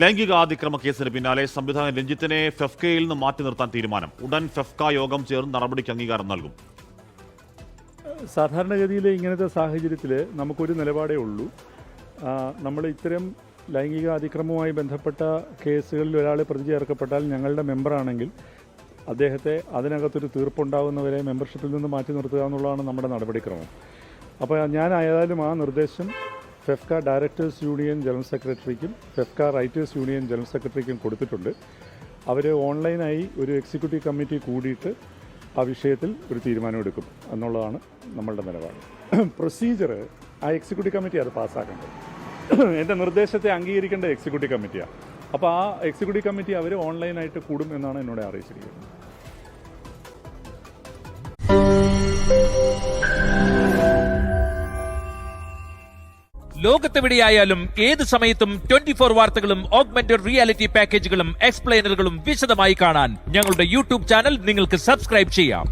ലൈംഗികാതിക്രമ കേസിന് പിന്നാലെ സംവിധായകൻ രഞ്ജിത്തിനെ ഫെഫ്കയിൽ നിന്ന് മാറ്റി നിർത്താൻ തീരുമാനം. ഉടൻ ഫെഫ്ക യോഗം ചേർന്ന് നടപടിക്ക് അംഗീകാരം നൽകും. സാധാരണഗതിയിൽ ഇങ്ങനത്തെ സാഹചര്യത്തിൽ നമുക്കൊരു നിലപാടേ ഉള്ളൂ. നമ്മൾ ഇത്തരം ലൈംഗിക അതിക്രമവുമായി ബന്ധപ്പെട്ട കേസുകളിൽ ഒരാൾ പ്രതി ചേർക്കപ്പെട്ടാൽ ഞങ്ങളുടെ മെമ്പറാണെങ്കിൽ അദ്ദേഹത്തെ അതിനകത്തൊരു തീർപ്പുണ്ടാകുന്നവരെ മെമ്പർഷിപ്പിൽ നിന്ന് മാറ്റി നിർത്തുക എന്നുള്ളതാണ് നമ്മുടെ നടപടിക്രമം. അപ്പോൾ ഞാൻ ആയാലും ആ നിർദ്ദേശം ഫെഫ്ക ഡയറക്ടേഴ്സ് യൂണിയൻ ജനറൽ സെക്രട്ടറിക്കും ഫെഫ്ക റൈറ്റേഴ്സ് യൂണിയൻ ജനറൽ സെക്രട്ടറിക്കും കൊടുത്തിട്ടുണ്ട്. അവർ ഓൺലൈനായി ഒരു എക്സിക്യൂട്ടീവ് കമ്മിറ്റി കൂടിയിട്ട് ആ വിഷയത്തിൽ ഒരു തീരുമാനമെടുക്കും എന്നുള്ളതാണ് നമ്മളുടെ നിലപാട്. പ്രൊസീജിയർ ആ എക്സിക്യൂട്ടീവ് കമ്മിറ്റി അത് പാസ്സാക്കേണ്ടത്. എൻ്റെ നിർദ്ദേശത്തെ അംഗീകരിക്കേണ്ട എക്സിക്യൂട്ടീവ് കമ്മിറ്റിയാണ്. അപ്പോൾ ആ എക്സിക്യൂട്ടീവ് കമ്മിറ്റി അവർ ഓൺലൈനായിട്ട് കൂടും എന്നാണ് എന്നോട് അറിയിച്ചിരിക്കുന്നത്. ലോകത്തെവിടെയായാലും ഏത് സമയത്തും 24 വാർത്തകളും ഓഗ്മെന്റഡ് റിയാലിറ്റി പാക്കേജുകളും എക്സ്പ്ലെയിനറുകളും വിശദമായി കാണാൻ ഞങ്ങളുടെ യൂട്യൂബ് ചാനൽ നിങ്ങൾക്ക് സബ്സ്ക്രൈബ് ചെയ്യാം.